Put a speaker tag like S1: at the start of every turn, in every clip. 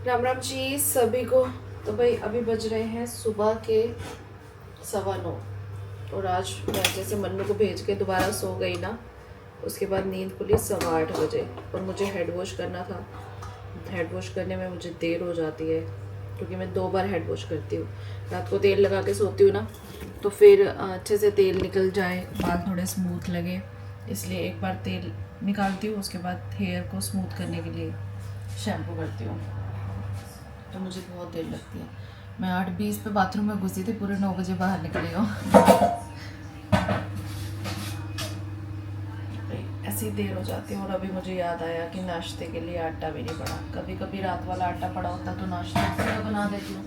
S1: राम राम जी सभी को। तो भाई अभी बज रहे हैं सुबह के 9:15 और आज मैं जैसे मन्नू को भेज के दोबारा सो गई ना, उसके बाद नींद खुली 8:15 बजे और मुझे हेड वॉश करना था। हेड वॉश करने में मुझे देर हो जाती है क्योंकि मैं 2 बार हेड वॉश करती हूँ। रात को तेल लगा के सोती हूँ ना, तो फिर अच्छे से तेल निकल जाए, बाल थोड़े स्मूथ लगे, इसलिए एक बार तेल निकालती हूँ, उसके बाद हेयर को स्मूथ करने के लिए शैम्पू करती हूँ। तो मुझे बहुत देर लगती है। मैं 8:20 पे बाथरूम में घुसी थी, पूरे 9 बजे बाहर निकली हूँ। ऐसी देर हो जाती है। और अभी मुझे याद आया कि नाश्ते के लिए आटा भी नहीं पड़ा। कभी कभी रात वाला आटा पड़ा होता तो नाश्ता सीधा बना देती हूँ,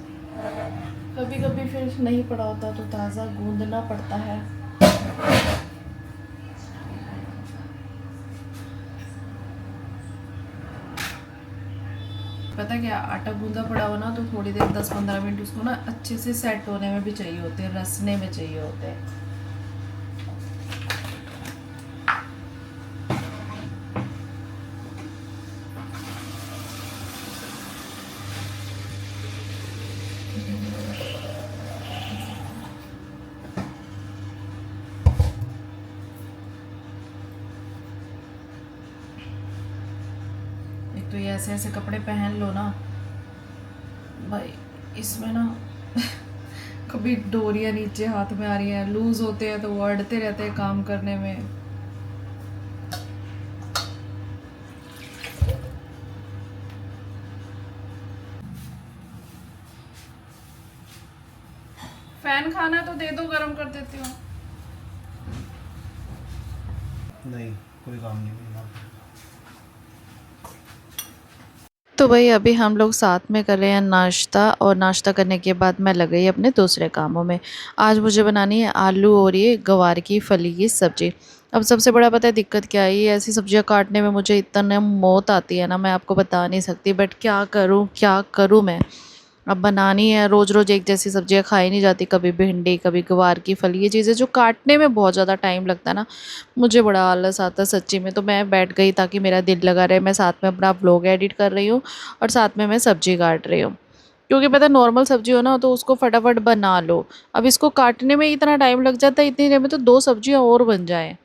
S1: कभी कभी फिर नहीं पड़ा होता तो ताज़ा गूंदना पड़ता है। पता क्या, आटा गूंदा पड़ा हो ना तो थोड़ी देर 10-15 मिनट उसको ना अच्छे से सेट होने में भी चाहिए होते हैं, रसने में चाहिए होते हैं। एक तो ये ऐसे ऐसे कपड़े पहन लो ना भाई, इसमें ना कभी डोरियां नीचे हाथ में आ रही हैं, लूज होते हैं तो वो अड़ते रहते हैं काम करने में। फैन खाना तो दे दो, गर्म कर देती हूँ।
S2: नहीं, कोई काम नहीं है।
S1: तो भाई अभी हम लोग साथ में कर रहे हैं नाश्ता, और नाश्ता करने के बाद मैं लग गई अपने दूसरे कामों में। आज मुझे बनानी है आलू और ये गवार की फली की सब्ज़ी। अब सबसे बड़ा पता है दिक्कत क्या है, ये ऐसी सब्जियां काटने में मुझे इतना मौत आती है ना, मैं आपको बता नहीं सकती। बट क्या करूँ मैं। अब बनानी है, रोज़ रोज़ एक जैसी सब्जियां खाई नहीं जाती, कभी भिंडी कभी गवार की फली, ये चीज़ें जो काटने में बहुत ज़्यादा टाइम लगता है ना, मुझे बड़ा आलस आता है सच्ची में। तो मैं बैठ गई ताकि मेरा दिल लगा रहे, मैं साथ में अपना व्लॉग एडिट कर रही हूँ और साथ में मैं सब्जी काट रही हूँ। क्योंकि पता है नॉर्मल सब्जी हो ना तो उसको फटाफट बना लो, अब इसको काटने में इतना टाइम लग जाता है, इतनी देर में तो 2 सब्जियाँ और बन जाएँ।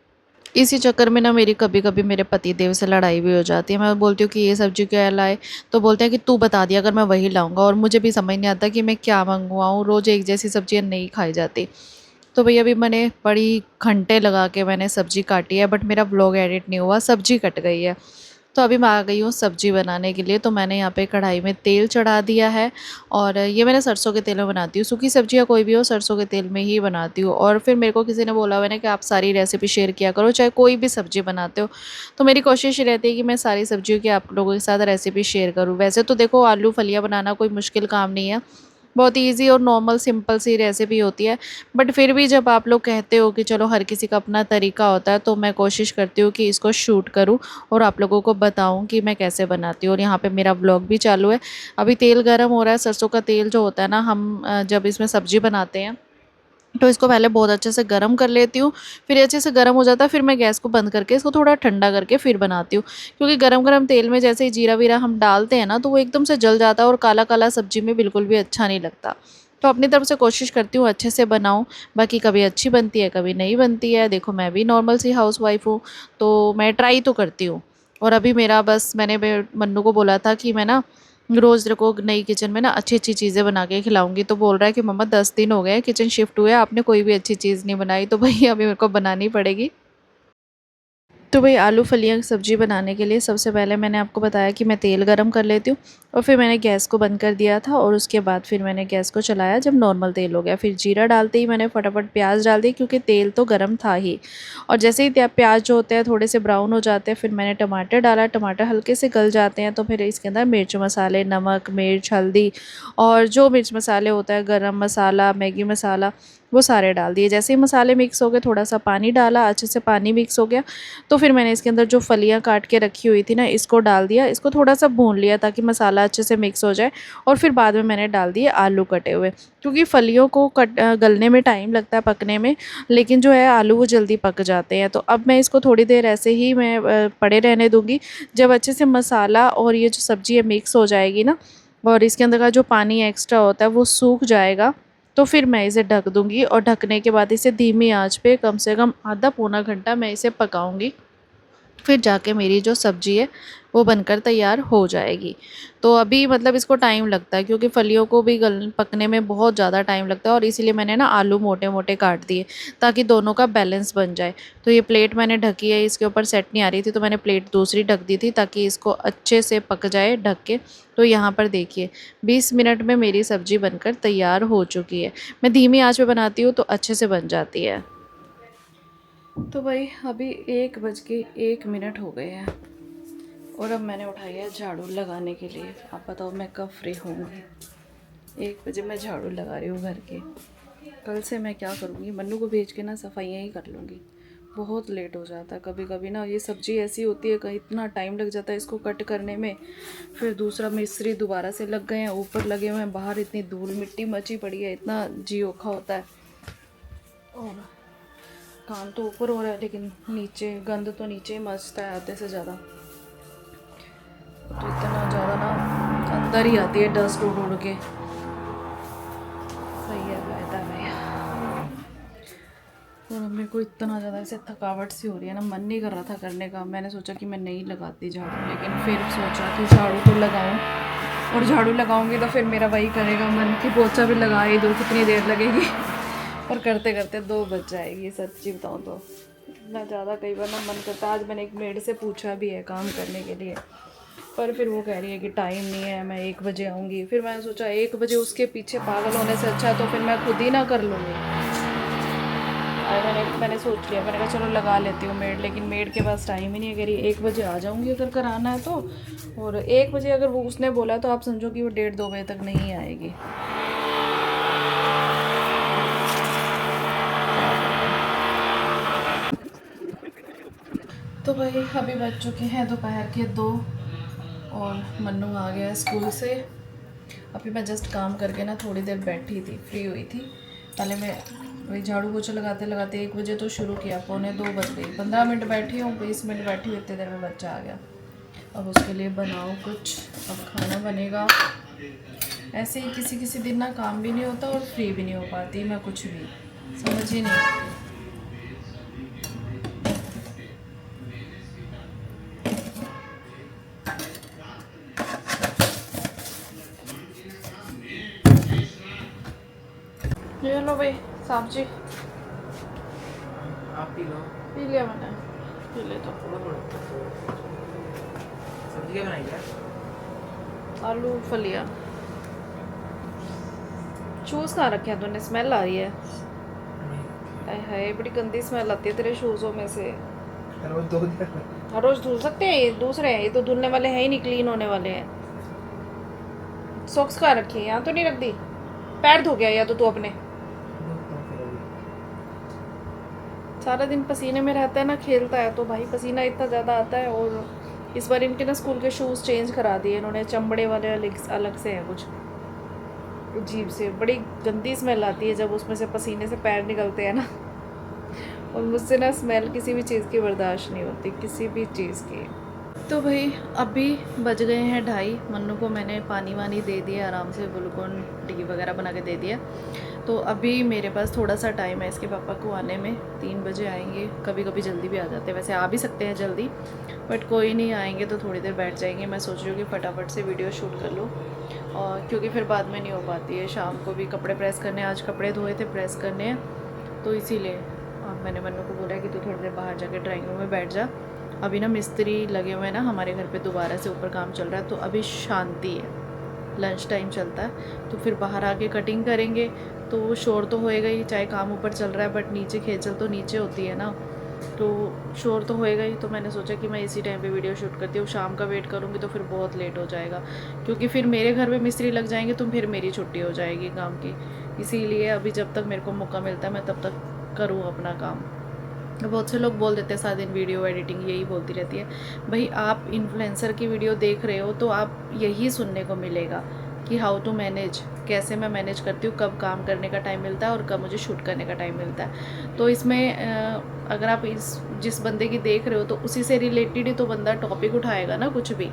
S1: इसी चक्कर में ना मेरी कभी कभी मेरे पति देव से लड़ाई भी हो जाती है। मैं बोलती हूँ कि ये सब्जी क्या लाए, तो बोलते हैं कि तू बता दिया अगर मैं वही लाऊंगा, और मुझे भी समझ नहीं आता कि मैं क्या मंगवाऊँ, रोज़ एक जैसी सब्जियाँ नहीं खाई जाती। तो भैया अभी मैंने बड़ी घंटे लगा के मैंने सब्ज़ी काटी है, बट मेरा व्लॉग एडिट नहीं हुआ, सब्ज़ी कट गई है। तो अभी मैं आ गई हूँ सब्ज़ी बनाने के लिए। तो मैंने यहाँ पे कढ़ाई में तेल चढ़ा दिया है, और ये मैंने सरसों के तेल में बनाती हूँ, सूखी सब्ज़ी या कोई भी हो सरसों के तेल में ही बनाती हूँ। और फिर मेरे को किसी ने बोला हुआ है ना कि आप सारी रेसिपी शेयर किया करो, चाहे कोई भी सब्ज़ी बनाते हो। तो मेरी कोशिश रहती है कि मैं सारी सब्जियों की आप लोगों के साथ रेसिपी शेयर करूँ। वैसे तो देखो आलू फलियाँ बनाना कोई मुश्किल काम नहीं है, बहुत ईज़ी और नॉर्मल सिंपल सी रेसिपी होती है। बट फिर भी जब आप लोग कहते हो कि चलो हर किसी का अपना तरीका होता है, तो मैं कोशिश करती हूँ कि इसको शूट करूँ और आप लोगों को बताऊँ कि मैं कैसे बनाती हूँ। और यहाँ पे मेरा व्लॉग भी चालू है। अभी तेल गर्म हो रहा है, सरसों का तेल जो होता है ना, हम जब इसमें सब्ज़ी बनाते हैं तो इसको पहले बहुत अच्छे से गर्म कर लेती हूँ। फिर अच्छे से गर्म हो जाता है, फिर मैं गैस को बंद करके इसको थोड़ा ठंडा करके फिर बनाती हूँ। क्योंकि गरम गरम तेल में जैसे ही जीरा वीरा हम डालते हैं ना, तो वो एकदम से जल जाता है और काला काला सब्जी में बिल्कुल भी अच्छा नहीं लगता। तो अपनी तरफ से कोशिश करती हूँ अच्छे से बनाऊँ। बाकी कभी अच्छी बनती है कभी नहीं बनती है, देखो मैं भी नॉर्मल सी हाउस वाइफ हूँ, तो मैं ट्राई तो करती हूँ। और अभी मेरा बस मैंने मन्नू को बोला था कि मैं ना रोज़ तेरे को नई किचन में ना अच्छी अच्छी चीज़ें बना के खिलाऊंगी। तो बोल रहा है कि मम्मा 10 दिन हो गए किचन शिफ्ट हुए, आपने कोई भी अच्छी चीज़ नहीं बनाई। तो भैया अभी मेरे को बनानी पड़ेगी। तो भाई आलू फलियां की सब्ज़ी बनाने के लिए सबसे पहले मैंने आपको बताया कि मैं तेल गरम कर लेती हूँ, और फिर मैंने गैस को बंद कर दिया था, और उसके बाद फिर मैंने गैस को चलाया। जब नॉर्मल तेल हो गया फिर जीरा डालते ही मैंने फटाफट प्याज डाल दी, क्योंकि तेल तो गरम था ही। और जैसे ही प्याज जो होते हैं थोड़े से ब्राउन हो जाते हैं, फिर मैंने टमाटर डाला, टमाटर हल्के से गल जाते हैं तो फिर इसके अंदर मिर्च मसाले, नमक मिर्च हल्दी और जो मिर्च मसाले होता है, गरम मसाला मैगी मसाला, वो सारे डाल दिए। जैसे ही मसाले मिक्स हो गए, थोड़ा सा पानी डाला, अच्छे से पानी मिक्स हो गया, तो फिर मैंने इसके अंदर जो फलियां काट के रखी हुई थी ना, इसको डाल दिया। इसको थोड़ा सा भून लिया ताकि मसाला अच्छे से मिक्स हो जाए, और फिर बाद में मैंने डाल दिए आलू कटे हुए। क्योंकि फलियों को गलने में टाइम लगता है, पकने में, लेकिन जो है आलू वो जल्दी पक जाते हैं। तो अब मैं इसको थोड़ी देर ऐसे ही मैं पड़े रहने दूँगी। जब अच्छे से मसाला और ये जो सब्ज़ी है मिक्स हो जाएगी ना, और इसके अंदर का जो पानी एक्स्ट्रा होता है वो सूख जाएगा। तो फिर मैं इसे ढक दूँगी और ढकने के बाद इसे धीमी आंच पे कम से कम आधा पौना घंटा मैं इसे पकाऊंगी। फिर जाके मेरी जो सब्ज़ी है वो बनकर तैयार हो जाएगी। तो अभी मतलब इसको टाइम लगता है क्योंकि फलियों को भी गल पकने में बहुत ज़्यादा टाइम लगता है, और इसीलिए मैंने ना आलू मोटे मोटे काट दिए ताकि दोनों का बैलेंस बन जाए। तो ये प्लेट मैंने ढकी है, इसके ऊपर सेट नहीं आ रही थी तो मैंने प्लेट दूसरी ढक दी थी ताकि इसको अच्छे से पक जाए ढक के। तो यहाँ पर देखिए 20 मिनट में मेरी सब्ज़ी बनकर तैयार हो चुकी है। मैं धीमी आँच पे बनाती हूँ तो अच्छे से बन जाती है। तो भाई अभी 1:01 हो गए हैं और अब मैंने उठाया है झाड़ू लगाने के लिए। आप बताओ मैं कब फ्री होंगी? 1 बजे मैं झाड़ू लगा रही हूँ घर के। कल से मैं क्या करूँगी, मन्नू को भेज के ना सफाइयाँ ही कर लूँगी। बहुत लेट हो जाता है कभी कभी ना, ये सब्ज़ी ऐसी होती है कहीं इतना टाइम लग जाता है इसको कट करने में। फिर दूसरा मिस्त्री दोबारा से लग गए हैं, ऊपर लगे हुए हैं, बाहर इतनी धूल मिट्टी मची पड़ी है, इतना जी औखा होता है। और काम तो ऊपर हो रहा है लेकिन नीचे गंद तो नीचे ही मचता है आधे से ज़्यादा। तो इतना ज़्यादा ना अंदर ही आती है डस्ट उड़ उड़ के। सही है फायदा भैया। और मेरे को इतना ज़्यादा ऐसे थकावट सी हो रही है ना, मन नहीं कर रहा था करने का। मैंने सोचा कि मैं नहीं लगाती झाड़ू, लेकिन फिर सोचा कि झाड़ू तो लगाऊं, और झाड़ू लगाऊंगी तो फिर मेरा वही करेगा मन कि पोछा भी लगा ही दो, कितनी देर लगेगी। और करते करते 2 बज जाएगी। सच्ची बताऊँ तो इतना ज़्यादा कई बार ना मन करता है। आज मैंने एक मेड से पूछा भी है काम करने के लिए, पर फिर वो कह रही है कि टाइम नहीं है, मैं 1 बजे आऊँगी। फिर मैंने सोचा 1 बजे उसके पीछे पागल होने से अच्छा है तो फिर मैं खुद ही ना कर लूँगी। मैंने सोच लिया, मैंने कहा चलो लगा लेती हूँ मेड, लेकिन मेड के पास टाइम ही नहीं है। कह रही 1 बजे आ जाऊँगी अगर कराना है तो। और 1 बजे अगर वो उसने बोला तो आप समझो कि वो 1:30-2 बजे तक नहीं आएगी। तो भाई अभी बज चुके हैं दोपहर के 2 और मन्नू आ गया है स्कूल से। अभी मैं जस्ट काम करके ना थोड़ी देर बैठी थी, फ्री हुई थी। पहले मैं वही झाड़ू पोछा लगाते लगाते 1 बजे तो शुरू किया, 1:45 बज गई। 15 मिनट बैठी हूँ, 20 मिनट बैठी हूँ, इतनी देर में बच्चा आ गया। अब उसके लिए बनाओ कुछ, अब खाना बनेगा। ऐसे ही किसी किसी दिन ना काम भी नहीं होता और फ्री भी नहीं हो पाती मैं कुछ भी, समझ ही नहीं। ये लो भाई सब्जी।
S2: आप पी लो।
S1: पी लिया मैंने, पी ले तो।
S2: सब्जी क्या बनाई है?
S1: आलू फलिया। शूज़ कहाँ रखे हैं तूने? स्मेल आ रही है। हाय हाय बड़ी गंदी स्मेल आती है तेरे शूज़ों में से।
S2: रोज धो दिया।
S1: हर रोज़ धुल सकते हैं? ये दूसरे हैं, ये तो धुलने वाले हैं ही नहीं, क्लीन होने वाले हैं। सॉक्स कहाँ रखी है? यहाँ तो नहीं रख दी? पैर धो गया या तो तू अपने? सारा दिन पसीने में रहता है ना, खेलता है तो भाई पसीना इतना ज़्यादा आता है। और इस बार इनके ना स्कूल के शूज़ चेंज करा दिए इन्होंने, चमड़े वाले अलग से हैं कुछ अजीब से। बड़ी गंदी स्मेल आती है जब उसमें से पसीने से पैर निकलते हैं ना। और मुझसे ना स्मेल किसी भी चीज़ की बर्दाश्त नहीं होती, किसी भी चीज़ की। तो भाई अभी बज गए हैं 2:30। मन्नू को मैंने पानी वानी दे दिया, आराम से ग्लूकोन डी वगैरह बना के दे दिया। तो अभी मेरे पास थोड़ा सा टाइम है इसके पापा को आने में। 3 बजे आएंगे, कभी कभी जल्दी भी आ जाते हैं, वैसे आ भी सकते हैं जल्दी, बट कोई नहीं, आएंगे तो थोड़ी देर बैठ जाएंगे। मैं सोच रही हूँ कि फटाफट से वीडियो शूट कर लूँ, और क्योंकि फिर बाद में नहीं हो पाती है। शाम को भी कपड़े प्रेस करने, आज कपड़े धोए थे, प्रेस करने हैं, तो इसीलिए मैंने मन्नू को बोला कि तू थोड़ी देर बाहर जाके ड्राइंग रूम में बैठ जा। अभी ना मिस्त्री लगे हुए हैं ना हमारे घर पे, दोबारा से ऊपर काम चल रहा है, तो अभी शांति है, लंच टाइम चलता है। तो फिर बाहर आके कटिंग करेंगे तो शोर तो होएगा ही, चाहे काम ऊपर चल रहा है, बट नीचे खेचल तो नीचे होती है ना, तो शोर तो होएगा ही। तो मैंने सोचा कि मैं इसी टाइम पे वीडियो शूट करती हूँ। शाम का वेट करूँगी तो फिर बहुत लेट हो जाएगा, क्योंकि फिर मेरे घर पे मिस्त्री लग जाएंगे तो फिर मेरी छुट्टी हो जाएगी काम की। इसीलिए अभी जब तक मेरे को मौका मिलता है मैं तब तक करूँ अपना काम। बहुत से लोग बोल देते हैं सारा दिन वीडियो एडिटिंग यही बोलती रहती है। भाई आप इन्फ्लुएंसर की वीडियो देख रहे हो तो आप यही सुनने को मिलेगा कि हाउ टू मैनेज, कैसे मैं मैनेज करती हूँ, कब काम करने का टाइम मिलता है और कब मुझे शूट करने का टाइम मिलता है। तो इसमें अगर आप जिस बंदे की देख रहे हो तो उसी से रिलेटेड ही तो बंदा टॉपिक उठाएगा ना कुछ भी।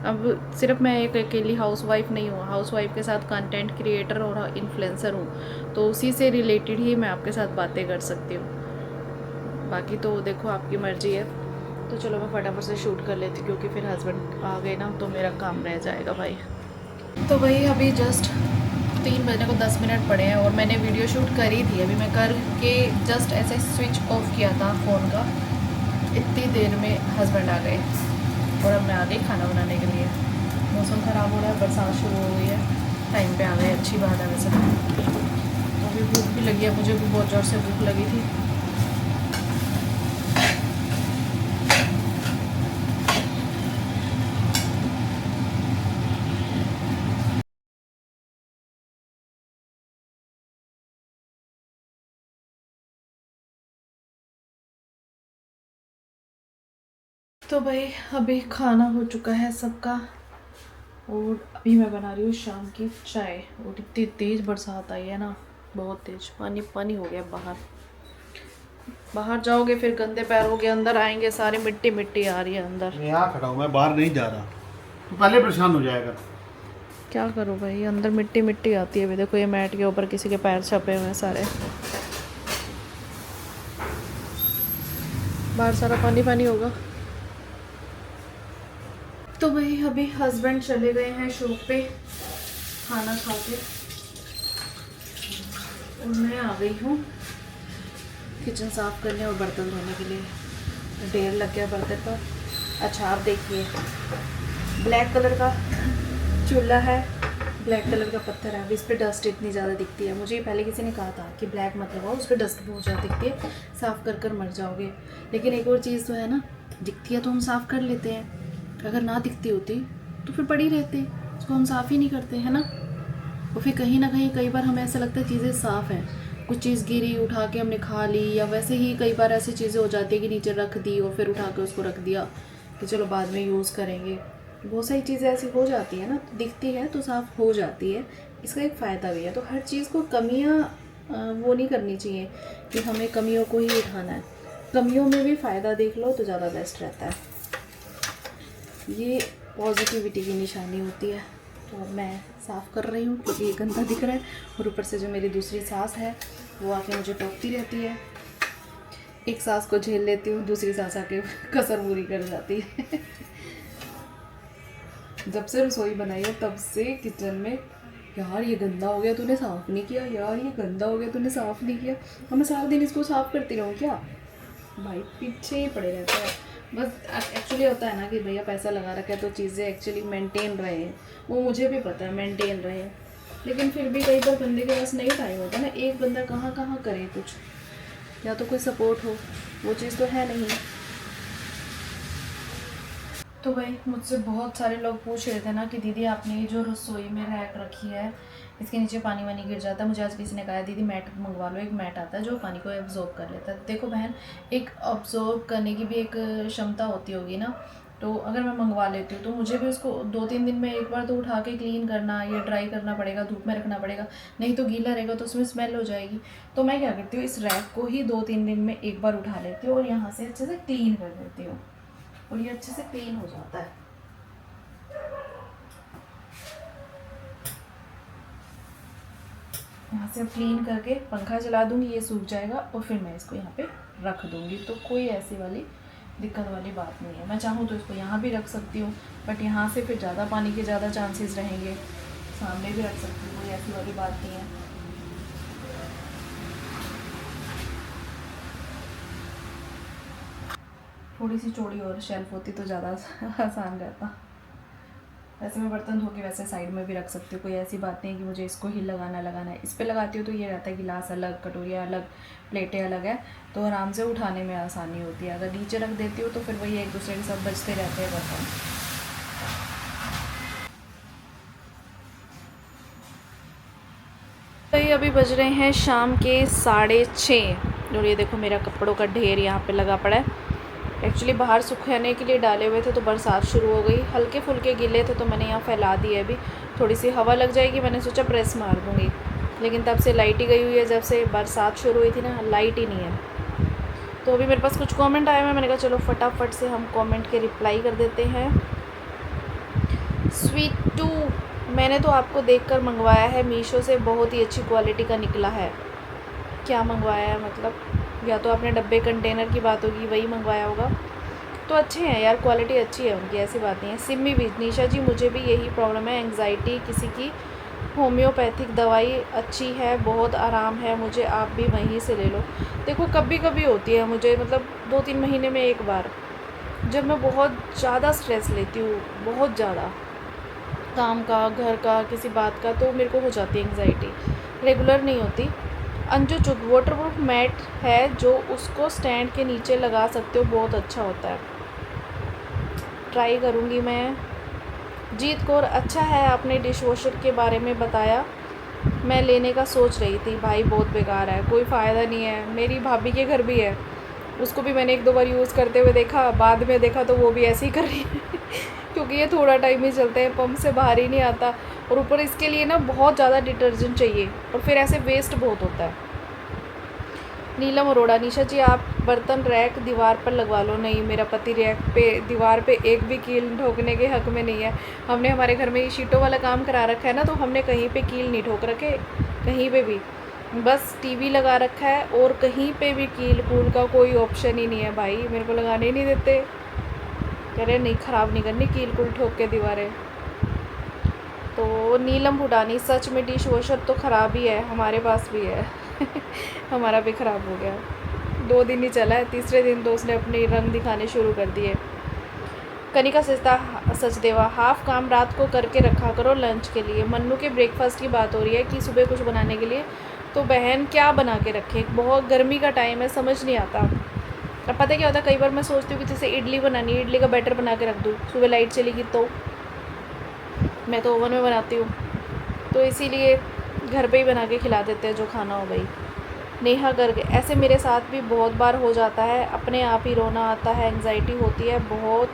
S1: अब सिर्फ मैं एक अकेली हाउसवाइफ नहीं हूँ, हाउसवाइफ के साथ कंटेंट क्रिएटर और इन्फ्लुएंसर हूँ, तो उसी से रिलेटेड ही मैं आपके साथ बातें कर सकती हूँ। बाकी तो देखो आपकी मर्ज़ी है। तो चलो मैं फटाफट से शूट कर लेती हूँ, क्योंकि फिर हस्बैंड आ गए ना तो मेरा काम रह जाएगा भाई। तो भाई अभी जस्ट 3 बजने को 10 मिनट पड़े हैं और मैंने वीडियो शूट करी थी। अभी मैं करके जस्ट ऐसे स्विच ऑफ किया था फ़ोन का, इतनी देर में हस्बैंड आ गए और अब मैं आ गई खाना बनाने के लिए। मौसम ख़राब हो रहा है, बरसात शुरू हो गई है, टाइम पे आ गए, अच्छी बात है वैसे। तो अभी भूख भी लगी है, मुझे भी बहुत ज़ोर से भूख लगी थी। तो भाई अभी खाना हो चुका है सबका और अभी मैं बना रही हूँ शाम की चाय। और इतनी तेज़ बरसात आई है ना, बहुत तेज़, पानी पानी हो गया बाहर। बाहर जाओगे फिर गंदे पैरों के, अंदर आएंगे सारी मिट्टी मिट्टी आ रही है अंदर।
S3: मैं यहाँ खड़ा हूँ, मैं बाहर नहीं जा रहा। तो पहले परेशान हो जाएगा।
S1: क्या करूँ भाई, अंदर मिट्टी मिट्टी आती है। अभी देखो ये मैट के ऊपर किसी के पैर छपे हुए हैं सारे, बाहर सारा पानी पानी होगा। तो भाई अभी हस्बैंड चले गए हैं शॉप पे खाना खा के और मैं आ गई हूँ किचन साफ़ करने और बर्तन धोने के लिए। ढेर लग गया बर्तन पर। अच्छा आप देखिए, ब्लैक कलर का चूल्हा है, ब्लैक कलर का पत्थर है। अब इस पर डस्ट इतनी ज़्यादा दिखती है। मुझे पहले किसी ने कहा था कि ब्लैक मत लगाओ, उस पर डस्ट बहुत ज़्यादा दिखती है, साफ़ कर कर मर जाओगे। लेकिन एक और चीज़ तो है ना, दिखती है तो हम साफ़ कर लेते हैं, अगर ना दिखती होती तो फिर पड़ी रहती, उसको हम साफ़ ही नहीं करते हैं ना। और फिर कहीं ना कहीं कई बार हमें ऐसा लगता है चीज़ें साफ़ हैं, कुछ चीज़ गिरी उठा के हमने खा ली, या वैसे ही कई बार ऐसी चीज़ें हो जाती है कि नीचे रख दी और फिर उठा के उसको रख दिया कि चलो बाद में यूज़ करेंगे। बहुत सारी चीज़ें ऐसी हो जाती हैं ना, तो दिखती है तो साफ़ हो जाती है। इसका एक फ़ायदा भी है। तो हर चीज़ को कमियाँ वो नहीं करनी चाहिए कि हमें कमियों को ही उठाना है। कमियों में भी फ़ायदा देख लो तो ज़्यादा बेस्ट रहता है। ये पॉजिटिविटी की निशानी होती है। तो अब मैं साफ़ कर रही हूँ क्योंकि ये गंदा दिख रहा है। और ऊपर से जो मेरी दूसरी सास है वो आके मुझे टोकती रहती है। एक सास को झेल लेती हूँ, दूसरी सास आके कसर पूरी कर जाती है। जब से रसोई बनाई है तब से किचन में, यार ये गंदा हो गया तूने साफ़ नहीं किया, यार ये गंदा हो गया तूने साफ़ नहीं किया। और मैं सारा दिन इसको साफ़ करती रहूँ क्या? भाई पीछे ही पड़े रहते हैं। बस एक्चुअली होता है ना कि भैया पैसा लगा रखा है तो चीज़ें एक्चुअली मेंटेन रहे, वो मुझे भी पता है मेंटेन रहे। लेकिन फिर भी कई बार बंदे के पास नहीं टाइम होता ना, एक बंदा कहाँ कहाँ करे कुछ, या तो कोई सपोर्ट हो, वो चीज़ तो है नहीं। तो भाई मुझसे बहुत सारे लोग पूछ रहे थे ना कि दीदी आपने ये जो रसोई में रैक रखी है इसके नीचे पानी वानी गिर जाता है। मुझे आज किसी ने कहा दीदी मैट मंगवा लो, एक मैट आता है जो पानी को एब्जॉर्ब कर लेता है। देखो बहन, एक अब्जॉर्ब करने की भी एक क्षमता होती होगी ना, तो अगर मैं मंगवा लेती हूँ तो मुझे भी उसको 2-3 दिन में एक बार तो उठा के क्लीन करना या ड्राई करना पड़ेगा, धूप में रखना पड़ेगा, नहीं तो गीला रहेगा तो उसमें स्मेल हो जाएगी। तो मैं क्या करती हूँ, इस रैक को ही 2-3 दिन में एक बार उठा लेती हूँ और यहाँ से अच्छे से क्लीन कर देती हूँ और ये अच्छे से क्लीन हो जाता है। यहाँ से क्लीन करके पंखा चला दूँगी, ये सूख जाएगा और फिर मैं इसको यहाँ पे रख दूँगी। तो कोई ऐसी वाली दिक्कत वाली बात नहीं है। मैं चाहूँ तो इसको यहाँ भी रख सकती हूँ, बट यहाँ से फिर ज़्यादा पानी के ज़्यादा चांसेस रहेंगे। सामने भी रख सकती हूँ, कोई ऐसी वाली बात नहीं है। थोड़ी सी चौड़ी और शेल्फ होती तो ज़्यादा आसान रहता। वैसे मैं बर्तन धो के वैसे साइड में भी रख सकती हूँ, कोई ऐसी बात नहीं कि मुझे इसको ही लगाना है। इस पे लगाती हूँ तो ये रहता है गिलास अलग, कटोरियाँ अलग, प्लेटें अलग है, तो आराम से उठाने में आसानी होती है। अगर नीचे रख देती हूँ तो फिर वही एक दूसरे के साथ बजते रहते हैं बर्तन। तो अभी बज रहे हैं शाम के 6:30 और ये देखो मेरा कपड़ों का ढेर यहाँ पे लगा पड़ा है। एक्चुअली बाहर सुखाने के लिए डाले हुए थे तो बरसात शुरू हो गई, हल्के फुल्के गिले थे तो मैंने यहाँ फैला दिए। अभी थोड़ी सी हवा लग जाएगी, मैंने सोचा प्रेस मार दूँगी, लेकिन तब से लाइट ही गई हुई है। जब से बरसात शुरू हुई थी ना, लाइट ही नहीं है। तो अभी मेरे पास कुछ कमेंट आए हुए हैं, मैंने कहा चलो फटाफट से हम कमेंट के रिप्लाई कर देते हैं। स्वीट टू, मैंने तो आपको देखकर मंगवाया है मीशो से, बहुत ही अच्छी क्वालिटी का निकला है। क्या मंगवाया है मतलब, या तो आपने डब्बे कंटेनर की बात होगी, वही मंगवाया होगा। तो अच्छे हैं यार, क्वालिटी अच्छी है उनकी, ऐसी बात नहीं है। सिमी भी, निशा जी मुझे भी यही प्रॉब्लम है, एंग्जाइटी किसी की, होम्योपैथिक दवाई अच्छी है, बहुत आराम है मुझे, आप भी वहीं से ले लो। देखो कभी कभी होती है मुझे, मतलब 2-3 महीने में एक बार, जब मैं बहुत ज़्यादा स्ट्रेस लेती हूँ, बहुत ज़्यादा काम का, घर का, किसी बात का, तो मेरे को हो जाती है एंग्जाइटी, रेगुलर नहीं होती। अंजू चुग, वाटरप्रूफ मैट है जो उसको स्टैंड के नीचे लगा सकते हो, बहुत अच्छा होता है, ट्राई करूँगी मैं। जीत कौर, अच्छा है आपने डिश वॉशर के बारे में बताया, मैं लेने का सोच रही थी। भाई बहुत बेकार है, कोई फ़ायदा नहीं है। मेरी भाभी के घर भी है, उसको भी मैंने 1-2 बार यूज़ करते हुए देखा, बाद में देखा तो वो भी ऐसे ही कर रही है क्योंकि ये थोड़ा टाइम ही चलते हैं, पंप से बाहर ही नहीं आता, और ऊपर इसके लिए ना बहुत ज़्यादा डिटर्जेंट चाहिए, और फिर ऐसे वेस्ट बहुत होता है। नीलम अरोड़ा, निशा जी आप बर्तन रैक दीवार पर लगवा लो। नहीं, मेरा पति रैक पे, दीवार पे एक भी कील ठोकने के हक में नहीं है। हमने हमारे घर में ये शीटों वाला काम करा रखा है ना, तो हमने कहीं पे कील नहीं ठोक रखे, कहीं पे भी, बस टीवी लगा रखा है, और कहीं पे भी कील कूल का कोई ऑप्शन ही नहीं है। भाई मेरे को लगाने ही नहीं देते, कह रहे नहीं, ख़राब नहीं करनी कील कूल ठोक के दीवारें। तो नीलम भूटानी, सच में डिश वॉशर तो ख़राब ही है, हमारे पास भी है हमारा भी ख़राब हो गया, 2 दिन ही चला है, तीसरे दिन तो उसने अपने रंग दिखाने शुरू कर दिए। कनिका सचदेवा, हाफ काम रात को करके रखा करो लंच के लिए। मन्नू के ब्रेकफास्ट की बात हो रही है कि सुबह कुछ बनाने के लिए, तो बहन क्या बना के रखें, बहुत गर्मी का टाइम है, समझ नहीं आता। अब पता क्या होता है, कई बार मैं सोचती हूँ कि जैसे इडली बनानी है, इडली का बैटर बना के रख दूँ, सुबह लाइट चलेगी तो, मैं तो ओवन में बनाती हूँ, तो इसीलिए घर पे ही बना के खिला देते हैं जो खाना हो भाई। नेहा गर्ग, ऐसे मेरे साथ भी बहुत बार हो जाता है, अपने आप ही रोना आता है, एंग्जाइटी होती है बहुत,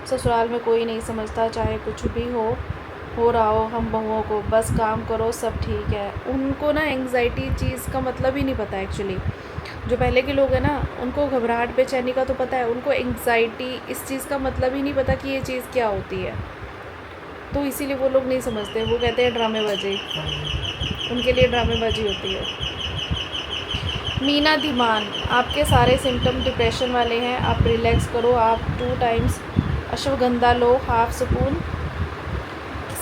S1: ससुराल में कोई नहीं समझता, चाहे कुछ भी हो रहा हो, हम बहुओं को बस काम करो सब ठीक है। उनको ना एंग्जाइटी चीज़ का मतलब ही नहीं पता एक्चुअली। जो पहले के लोग हैं ना, उनको घबराहट बेचैनी का तो पता है, उनको एंग्जाइटी इस चीज़ का मतलब ही नहीं पता कि ये चीज़ क्या होती है, तो इसीलिए वो लोग नहीं समझते, वो कहते हैं ड्रामेबाजी, उनके लिए ड्रामेबाजी होती है। मीना धीमान, आपके सारे सिम्टम डिप्रेशन वाले हैं, आप रिलैक्स करो, आप 2 टाइम्स अश्वगंधा लो, हाफ स्पून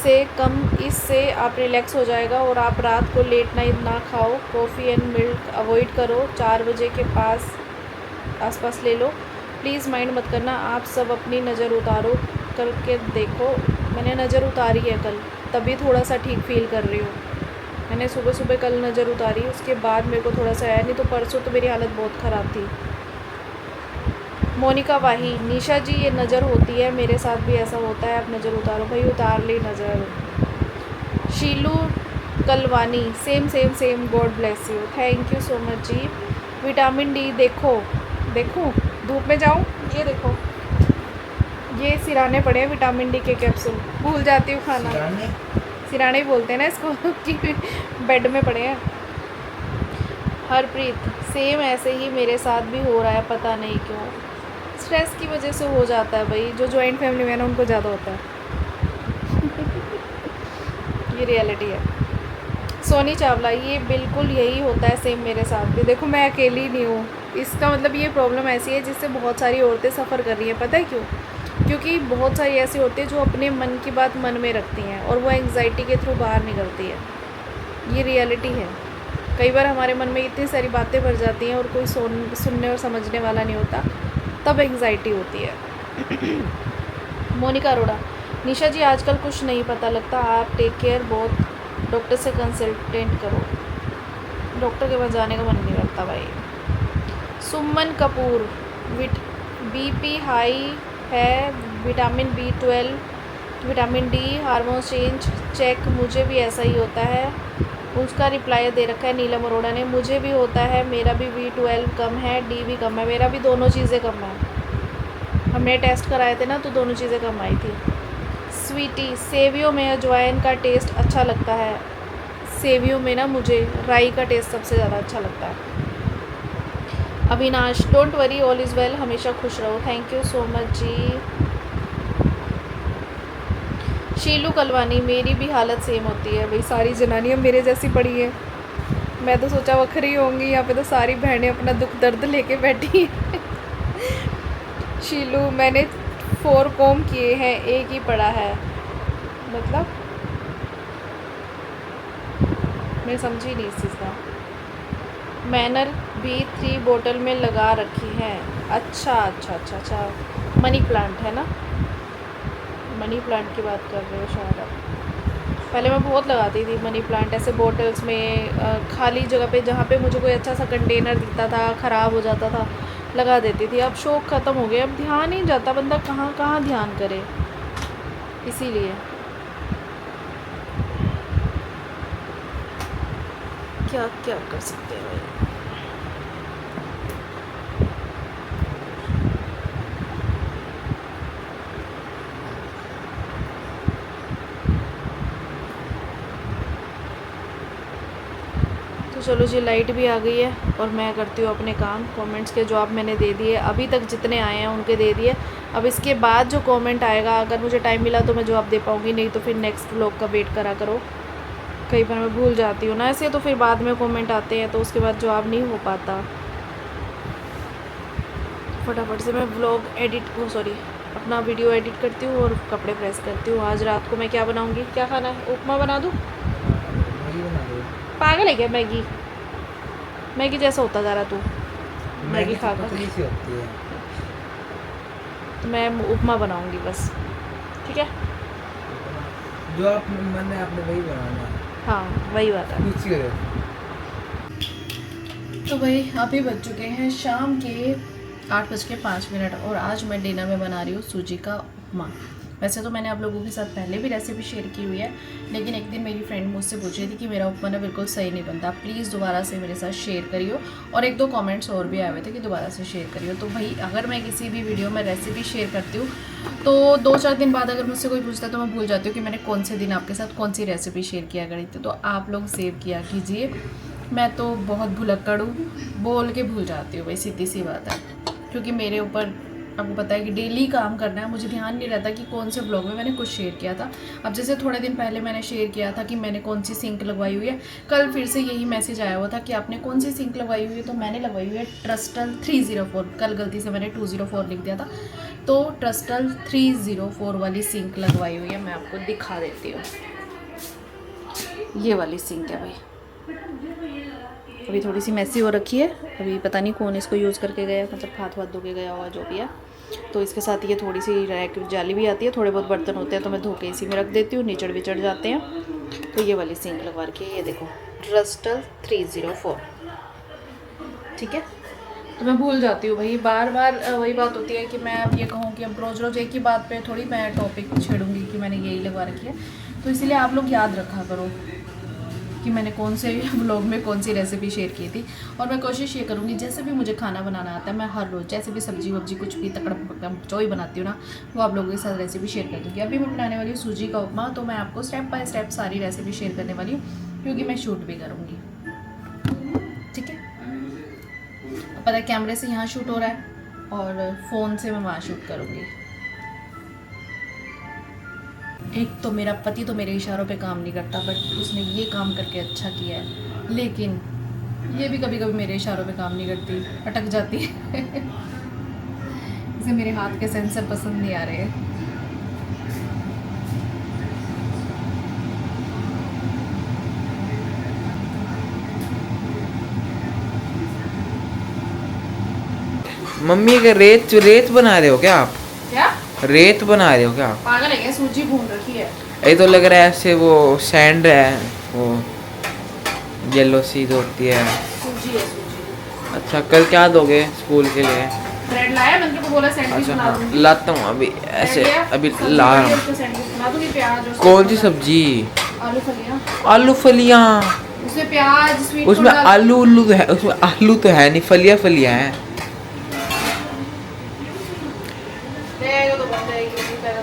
S1: से कम, इससे आप रिलैक्स हो जाएगा, और आप रात को लेट नाइट ना खाओ, कॉफ़ी एंड मिल्क अवॉइड करो, 4 बजे के आसपास ले लो, प्लीज़ माइंड मत करना, आप सब अपनी नज़र उतारो करके देखो। मैंने नज़र उतारी है कल, तभी थोड़ा सा ठीक फील कर रही हूँ। मैंने सुबह कल नज़र उतारी, उसके बाद मेरे को थोड़ा सा आया, नहीं तो परसों तो मेरी हालत बहुत ख़राब थी। मोनिका वाही, निशा जी ये नज़र होती है, मेरे साथ भी ऐसा होता है, आप नज़र उतारो। भाई उतार ली नज़र। Sheelu Kalwani, same, god bless you, thank you so much जी। विटामिन डी, देखो धूप में जाऊँ, ये देखो, ये सिराने पड़े हैं विटामिन डी के कैप्सूल, भूल जाती हूँ खाना, सिराने ही बोलते हैं ना इसको कि बेड में पड़े हैं। हरप्रीत, सेम ऐसे ही मेरे साथ भी हो रहा है, पता नहीं क्यों, स्ट्रेस की वजह से हो जाता है भाई, जो जॉइंट फैमिली में है ना उनको ज़्यादा होता है ये रियलिटी है। सोनी चावला, ये बिल्कुल यही होता है सेम मेरे साथ भी, देखो मैं अकेली नहीं हूँ, इसका मतलब ये प्रॉब्लम ऐसी है जिससे बहुत सारी औरतें सफ़र कर रही हैं, पता है क्यों? क्योंकि बहुत सारी ऐसी औरतें जो अपने मन की बात मन में रखती हैं, और वो एंग्जाइटी के थ्रू बाहर निकलती है, ये रियलिटी है। कई बार हमारे मन में इतनी सारी बातें भर जाती हैं और कोई सुनने और समझने वाला नहीं होता, तब एंग्जाइटी होती है मोनिका अरोड़ा, निशा जी आजकल कुछ नहीं पता लगता, आप टेक केयर, बहुत डॉक्टर से कंसल्टेंट करो, डॉक्टर के पास जाने का मन नहीं करता भाई। सुमन कपूर, बीपी हाई है, vitamin B12, vitamin D, hormone check, मुझे भी ऐसा ही होता है, उसका रिप्लाई दे रखा है नीलम अरोड़ा ने, मुझे भी होता है, मेरा भी B12 कम है, डी भी कम है, मेरा भी दोनों चीज़ें कम है, हमने टेस्ट कराए थे ना तो दोनों चीज़ें कम आई थी। स्वीटी, सेवियों में अजवाइन का टेस्ट अच्छा लगता है, सेवियों में ना मुझे राई का टेस्ट सबसे ज़्यादा अच्छा लगता है। Avinash, don't worry, all is well, हमेशा खुश रहो, थैंक यू सो मच जी। शीलू कलवानी, मेरी भी हालत सेम होती है भाई, सारी जनानियाँ मेरे जैसी पड़ी हैं। मैं तो सोचा वखरी होंगी, यहाँ पे तो सारी बहनें अपना दुख दर्द लेके बैठी हैं। शीलू मैंने 4 कॉम किए हैं, एक ही पड़ा है, मतलब मैं समझी नहीं इस चीज़ का। मैनर भी 3 बोतल में लगा रखी है। अच्छा अच्छा अच्छा अच्छा, मनी प्लांट है ना, मनी प्लांट की बात कर रहे हो शायद आप। पहले मैं बहुत लगाती थी मनी प्लांट ऐसे बोतल्स में, खाली जगह पे जहाँ पे मुझे कोई अच्छा सा कंटेनर दिखता था, ख़राब हो जाता था, लगा देती थी। अब शौक़ ख़त्म हो गया, अब ध्यान ही नहीं जाता, बंदा कहाँ कहाँ ध्यान करे, इसीलिए। क्या क्या कर सकते हैं भाई। तो चलो जी, लाइट भी आ गई है और मैं करती हूँ अपने काम। कमेंट्स के जवाब मैंने दे दिए, अभी तक जितने आए हैं उनके दे दिए। अब इसके बाद जो कमेंट आएगा, अगर मुझे टाइम मिला तो मैं जवाब दे पाऊँगी, नहीं तो फिर नेक्स्ट व्लॉग का वेट करा करो। कई बार मैं भूल जाती हूँ ना ऐसे, तो फिर बाद में कमेंट आते हैं तो उसके बाद जवाब नहीं हो पाता। फटाफट से मैं व्लॉग अपना वीडियो एडिट करती हूँ और कपड़े प्रेस करती हूँ। आज रात को मैं क्या बनाऊँगी, क्या खाना है, उपमा बना दूँ?
S2: मैगी बना दो।
S1: पागल है क्या? मैगी मैगी जैसा होता जा रहा तू, मैगी खा कर।
S2: पतली सी होती है।
S1: तो मैं उपमा बनाऊँगी बस, ठीक है?
S2: जो आप मन में आपने वही बनाना है।
S1: हाँ वही बात है।
S2: कुछ ही करो।
S1: तो भाई अभी बज चुके हैं शाम के 8:05 और आज मैं डिनर में बना रही हूँ सूजी का उपमा। वैसे तो मैंने आप लोगों के साथ पहले भी रेसिपी शेयर की हुई है, लेकिन एक दिन मेरी फ्रेंड मुझसे पूछ रही थी कि मेरा उपमा ना बिल्कुल सही नहीं बनता, प्लीज़ दोबारा से मेरे साथ शेयर करियो। और 1-2 कमेंट्स और भी आए हुए थे कि दोबारा से शेयर करियो। तो भाई अगर मैं किसी भी वीडियो में रेसिपी शेयर करती हूँ तो 2-4 दिन बाद अगर मुझसे कोई पूछता है तो मैं भूल जाती हूँ कि मैंने कौन से दिन आपके साथ कौन सी रेसिपी शेयर किया करी थी। तो आप लोग सेव किया कीजिए, मैं तो बहुत भुलक्कड़ हूँ, बोल के भूल जाती हूँ भाई, सीधी सी बात है। क्योंकि मेरे ऊपर आपको पता है कि डेली काम करना है, मुझे ध्यान नहीं रहता कि कौन से ब्लॉग में मैंने कुछ शेयर किया था। अब जैसे थोड़े दिन पहले मैंने शेयर किया था कि मैंने कौन सी सिंक लगवाई हुई है, कल फिर से यही मैसेज आया हुआ था कि आपने कौन सी सिंक लगवाई हुई है। तो मैंने लगवाई हुई है ट्रस्टल 304, कल गलती से मैंने 204 लिख दिया था, तो ट्रस्टल 304 वाली सिंक लगवाई हुई है। मैं आपको दिखा देती हूँ, ये वाली सिंक है भाई। अभी थोड़ी सी मैसी हो रखी है, अभी पता नहीं कौन इसको यूज़ करके गया, मतलब हाथ धो के गया होगा जो भी है। तो इसके साथ ये थोड़ी सी रैक जाली भी आती है, थोड़े बहुत बर्तन होते हैं तो मैं धो के इसी में रख देती हूँ, नीचड़ विचड़ जाते हैं। तो ये वाली सिंक लगवा रखी है, ये देखो ट्रस्टल 304, ठीक है। तो मैं भूल जाती हूँ भाई, बार बार वही बात होती है कि मैं अब ये कहूँ कि अब रोज़ रोज़ एक ही बात पे थोड़ी मैं टॉपिक छेड़ूँगी कि मैंने यही लगवा रखी है। तो इसीलिए आप लोग याद रखा करो कि मैंने कौन से व्लॉग में कौन सी रेसिपी शेयर की थी। और मैं कोशिश ये करूँगी जैसे भी मुझे खाना बनाना आता है, मैं हर रोज़ जैसे भी सब्जी वब्जी कुछ भी तकड़ा जो ही बनाती हूँ ना, वो आप लोगों के साथ रेसिपी शेयर कर दूँगी। अभी मैं बनाने वाली हूँ सूजी का उपमा, तो मैं आपको स्टेप बाय स्टेप सारी रेसिपी शेयर करने वाली हूँ, क्योंकि मैं शूट भी करूँगी, ठीक है। पता है कैमरे से यहाँ शूट हो रहा है और फ़ोन से मैं वहाँ शूट करूँगी। एक तो मेरा पति तो मेरे इशारों पे काम नहीं करता, बट उसने ये काम करके अच्छा किया है, लेकिन ये भी कभी कभी मेरे इशारों पे काम नहीं करती, अटक जाती है। इसे मेरे हाथ के सेंसर पसंद नहीं आ रहे हैं।
S2: मम्मी का रेत बना रहे हो क्या आप?
S1: क्या
S2: रेत बना रहे हो क्या आप?
S1: पागल है क्या? सूजी भून रखी है।
S2: ये तो लग रहा है ऐसे वो सैंड है, वो येलो सी होती है।
S1: सूजी है सूजी।
S2: अच्छा, कल क्या दोगे स्कूल के लिए?
S1: ब्रेड लाया, मैंने को बोला सैंडविच
S2: अच्छा
S1: बना
S2: हाँ,
S1: दूंगी।
S2: लाता हूँ अभी ऐसे, अभी ला रहा हूँ।
S1: सैंडविच बना दूंगी, प्याज और
S2: कौन सी सब्जी?
S1: आलू फलियां।
S2: आलू फलियाँ?
S1: उसमें प्याज स्वीट
S2: उसमें आलू उल्लू तो है, उसमें आलू तो है नहीं, फलियाँ फलियाँ हैं।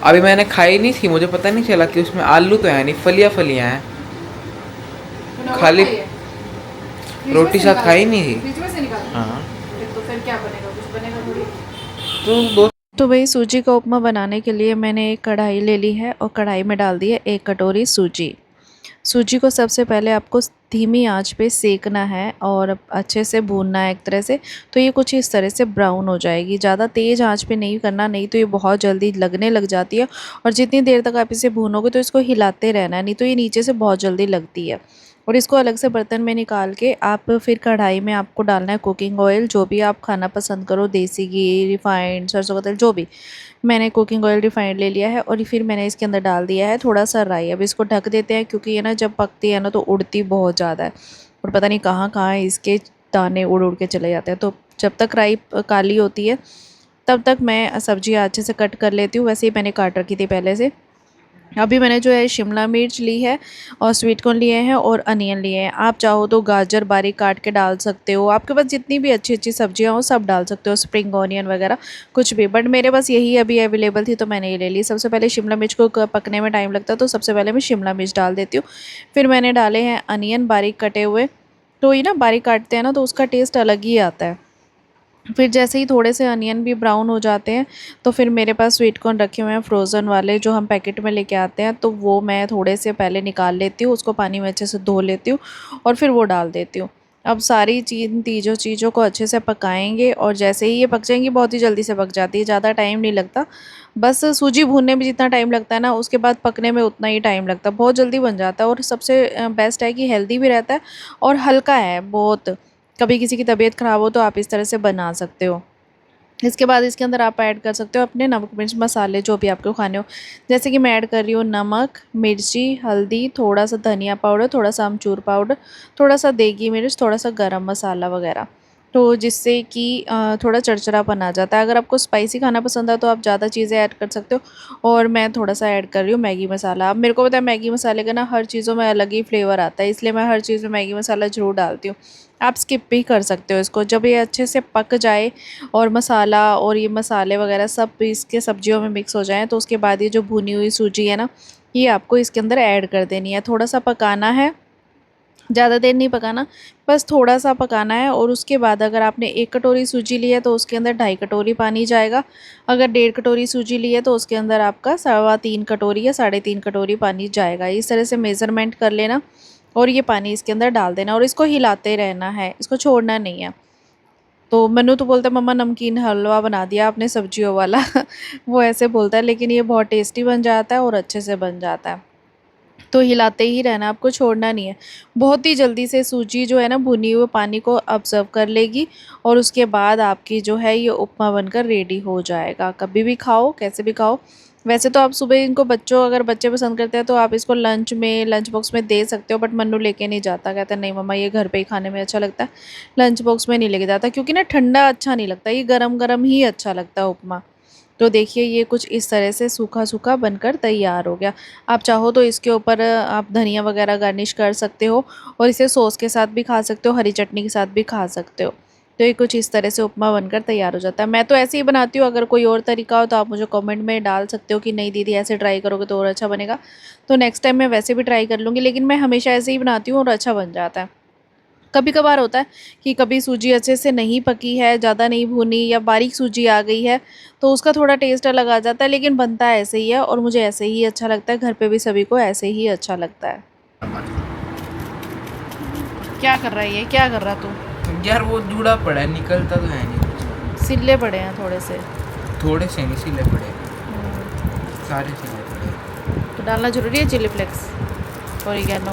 S2: अभी मैंने खाई नहीं थी, मुझे पता नहीं चला कि उसमें आलू तो है नहीं, फलियाँ फलियाँ हैं। खाली रोटी साथ खाई नहीं थी।
S1: बीच में से निकाल।
S2: हाँ
S1: तो फिर क्या बनेगा? कुछ बनेगा थोड़ी।
S2: तो 2
S1: तो वही सूजी का उपमा बनाने के लिए मैंने एक कढ़ाई ले ली है और कढ़ाई में डाल दी है 1 कटोरी सूजी। सूजी को सबसे पहले आपको धीमी आंच पे सेकना है और अच्छे से भूनना है एक तरह से। तो ये कुछ इस तरह से ब्राउन हो जाएगी। ज़्यादा तेज़ आंच पे नहीं करना, नहीं तो ये बहुत जल्दी लगने लग जाती है। और जितनी देर तक आप इसे भूनोगे तो इसको हिलाते रहना है, नहीं तो ये नीचे से बहुत जल्दी लगती है। और इसको अलग से बर्तन में निकाल के आप फिर कढ़ाई में आपको डालना है कुकिंग ऑयल, जो भी आप खाना पसंद करो, देसी घी, रिफाइंड, सरसों का तेल, जो भी। मैंने कुकिंग ऑयल रिफाइंड ले लिया है और फिर मैंने इसके अंदर डाल दिया है थोड़ा सा राई। अब इसको ढक देते हैं, क्योंकि ये ना जब पकती है ना तो उड़ती बहुत ज़्यादा है और पता नहीं कहाँ कहाँ इसके दाने उड़ उड़ के चले जाते हैं। तो जब तक राई काली होती है तब तक मैं सब्ज़ी अच्छे से कट कर लेती हूँ। वैसे ही मैंने काट रखी थी पहले से। अभी मैंने जो है शिमला मिर्च ली है और स्वीट कॉर्न लिए हैं और अनियन लिए हैं। आप चाहो तो गाजर बारीक काट के डाल सकते हो, आपके पास जितनी भी अच्छी अच्छी सब्जियां हो सब डाल सकते हो, स्प्रिंग ऑनियन वगैरह कुछ भी। बट मेरे पास यही अभी अवेलेबल थी तो मैंने ये ले ली। सबसे पहले शिमला मिर्च को पकने में टाइम लगता है तो सबसे पहले मैं शिमला मिर्च डाल देती हूँ। फिर मैंने डाले हैं अनियन बारीक कटे हुए। तो ये ना बारीक काटते हैं ना तो उसका टेस्ट अलग ही आता है। फिर जैसे ही थोड़े से अनियन भी ब्राउन हो जाते हैं तो फिर मेरे पास स्वीट कॉर्न रखे हुए हैं फ्रोज़न वाले, जो हम पैकेट में लेके आते हैं। तो वो मैं थोड़े से पहले निकाल लेती हूँ, उसको पानी में अच्छे से धो लेती हूँ और फिर वो डाल देती हूँ। अब सारी तीनों चीज़ों को अच्छे से पकाएंगे और जैसे ही ये पक जाएंगी, बहुत ही जल्दी से पक जाती है, ज़्यादा टाइम नहीं लगता। बस सूजी भूनने में जितना टाइम लगता है ना, उसके बाद पकने में उतना ही टाइम लगता है। बहुत जल्दी बन जाता है और सबसे बेस्ट है कि हेल्दी भी रहता है और हल्का है बहुत। कभी किसी की तबीयत ख़राब हो तो आप इस तरह से बना सकते हो। इसके बाद इसके अंदर आप ऐड कर सकते हो अपने नमक मिर्च मसाले, जो भी आपको खाने हो। जैसे कि मैं ऐड कर रही हूँ नमक, मिर्ची, हल्दी, थोड़ा सा धनिया पाउडर, थोड़ा सा अमचूर पाउडर, थोड़ा सा देगी मिर्च, थोड़ा सा गरम मसाला वगैरह। तो जिससे कि थोड़ा चरचरापन आ जाता है। अगर आपको स्पाइसी खाना पसंद है तो आप ज़्यादा चीज़ें ऐड कर सकते हो। और मैं थोड़ा सा ऐड कर रही हूँ मैगी मसाला। अब मेरे को पता है मैगी मसाले का ना हर चीज़ों में अलग ही फ्लेवर आता है, इसलिए मैं हर चीज़ में मैगी मसाला ज़रूर डालती हूँ। आप स्किप भी कर सकते हो इसको। जब ये अच्छे से पक जाए और मसाला और ये मसाले वगैरह सब इसके सब्जियों में मिक्स हो जाएं, तो उसके बाद ये जो भुनी हुई सूजी है ना, ये आपको इसके अंदर ऐड कर देनी है। थोड़ा सा पकाना है, ज़्यादा देर नहीं पकाना, बस थोड़ा सा पकाना है। और उसके बाद अगर आपने 1 कटोरी सूजी ली है तो उसके अंदर 2.5 कटोरी पानी जाएगा। अगर 1.5 कटोरी सूजी ली है तो उसके अंदर आपका 3.25 कटोरी या 3.5 कटोरी पानी जाएगा। इस तरह से मेज़रमेंट कर लेना और ये पानी इसके अंदर डाल देना और इसको हिलाते रहना है, इसको छोड़ना नहीं है। तो मन्नू तो बोलता है मम्मा नमकीन हलवा बना दिया आपने सब्जियों वाला वो ऐसे बोलता है, लेकिन ये बहुत टेस्टी बन जाता है और अच्छे से बन जाता है। तो हिलाते ही रहना, आपको छोड़ना नहीं है। बहुत ही जल्दी से सूजी जो है ना भुनी हुए पानी को ऑब्जर्व कर लेगी और उसके बाद आपकी जो है ये उपमा बनकर रेडी हो जाएगा। कभी भी खाओ, कैसे भी खाओ। वैसे तो आप सुबह इनको बच्चों, अगर बच्चे पसंद करते हैं तो आप इसको लंच बॉक्स में दे सकते हो। बट मन्नू लेके नहीं जाता, कहता है नहीं मम्मा ये घर पे ही खाने में अच्छा लगता है, लंच बॉक्स में नहीं लेके जाता, क्योंकि ना ठंडा अच्छा नहीं लगता, ये गरम गरम ही अच्छा लगता है उपमा। तो देखिए ये कुछ इस तरह से सूखा सूखा बनकर तैयार हो गया। आप चाहो तो इसके ऊपर आप धनिया वगैरह गार्निश कर सकते हो और इसे सॉस के साथ भी खा सकते हो, हरी चटनी के साथ भी खा सकते हो। तो ये कुछ इस तरह से उपमा बनकर तैयार हो जाता है। मैं तो ऐसे ही बनाती हूँ, अगर कोई और तरीका हो तो आप मुझे कमेंट में डाल सकते हो कि नहीं दीदी ऐसे ट्राई करोगे तो और अच्छा बनेगा। तो नेक्स्ट टाइम मैं वैसे भी ट्राई कर लूँगी, लेकिन मैं हमेशा ऐसे ही बनाती हूँ और अच्छा बन जाता है। कभी कभार होता है कि कभी सूजी अच्छे से नहीं पकी है, ज़्यादा नहीं भुनी या बारीक सूजी आ गई है, तो उसका थोड़ा टेस्ट अलग आ जाता है, लेकिन बनता है ऐसे ही है और मुझे ऐसे ही अच्छा लगता है। घर पे भी सभी को ऐसे ही अच्छा लगता है। क्या कर रहा है ये, क्या कर रहा तू?
S2: यार वो जुड़ा पड़ा है, निकलता तो है नहीं कुछ।
S1: सिले पड़े हैं थोड़े से।
S2: थोड़े से नहीं सिले पड़े, सारे सिले पड़े।
S1: तो डालना जरूरी है चिली फ्लेक्स, ओरिगेनो,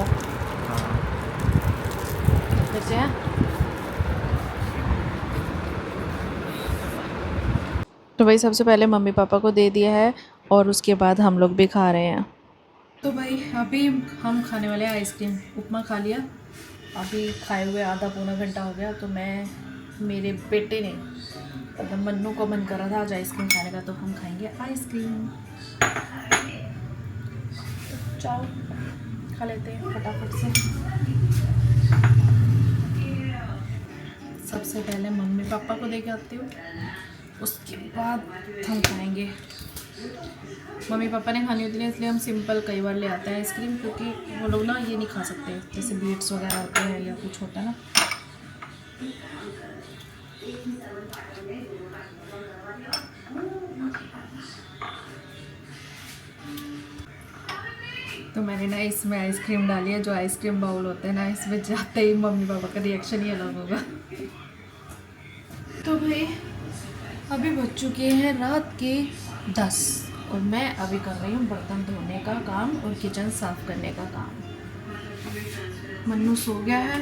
S2: हाँ
S1: जैसे हैं। तो भाई सबसे पहले मम्मी पापा को दे दिया है और उसके बाद हम लोग भी खा रहे हैं। तो भाई अभी हम खाने वाले हैं आइसक्रीम। उपमा खा लिया, अभी खाए हुए आधा पौना घंटा हो गया। तो मैं, मेरे बेटे ने, मतलब मन्नू को मन कर रहा था आज आइसक्रीम खाने का, तो हम खाएंगे आइसक्रीम। तो चाओ खा लेते हैं फटाफट से। सबसे पहले मम्मी पापा को दे के आती हूँ, उसके बाद हम खाएंगे। मम्मी पापा ने खानी होती है इसलिए हम सिंपल कई बार ले आते हैं आइसक्रीम, क्योंकि वो लोग ना ये नहीं खा सकते, जैसे बीट्स वगैरह होते हैं या कुछ होता है ना। तो मैंने ना इसमें आइसक्रीम डाली है, जो आइसक्रीम बाउल होते हैं ना, इसमें जाते ही मम्मी पापा का रिएक्शन ही अलग होगा। तो भाई अभी बज चुके हैं रात के 10 और मैं अभी कर रही हूँ बर्तन धोने का काम और किचन साफ़ करने का काम। मन्नू सो गया है,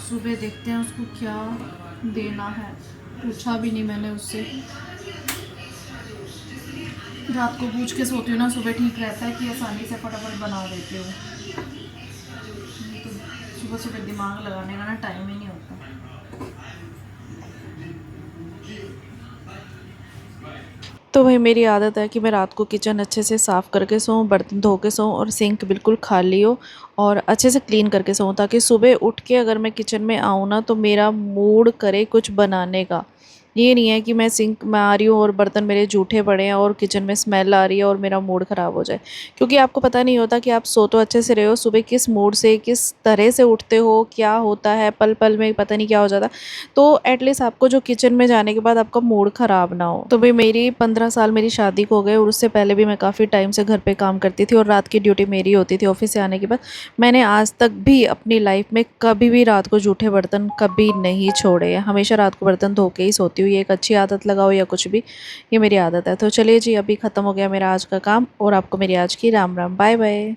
S1: सुबह देखते हैं उसको क्या देना है, पूछा भी नहीं मैंने उससे। रात को पूछ के सोती हूँ ना, सुबह ठीक रहता है कि आसानी से फटाफट बना देती हूँ। तो सुबह सुबह दिमाग लगाने का ना टाइम ही नहीं होता। तो भाई मेरी आदत है कि मैं रात को किचन अच्छे से साफ़ करके सोऊं, बर्तन धो के सोऊं और सिंक बिल्कुल खाली हो और अच्छे से क्लीन करके सोऊं, ताकि सुबह उठ के अगर मैं किचन में आऊँ ना तो मेरा मूड करे कुछ बनाने का। ये नहीं है कि मैं सिंक में आ रही हूँ और बर्तन मेरे जूठे पड़े हैं और किचन में स्मेल आ रही है और मेरा मूड ख़राब हो जाए। क्योंकि आपको पता नहीं होता कि आप सो तो अच्छे से रहे हो, सुबह किस मूड से किस तरह से उठते हो, क्या होता है पल पल में पता नहीं क्या हो जाता। तो एटलीस्ट आपको जो किचन में जाने के बाद आपका मूड ख़राब ना हो। तो भाई मेरी 15 साल मेरी शादी को हो गए और उससे पहले भी मैं काफ़ी टाइम से घर पे काम करती थी और रात की ड्यूटी मेरी होती थी ऑफिस से आने के बाद। मैंने आज तक भी अपनी लाइफ में कभी भी रात को जूठे बर्तन कभी नहीं छोड़े हैं। हमेशा रात को बर्तन धो के ही सोती हूँ। ये एक अच्छी आदत लगाओ या कुछ भी, ये मेरी आदत है। तो चलिए जी, अभी ख़त्म हो गया मेरा आज का काम और आपको मेरी आज की राम राम, बाय बाय।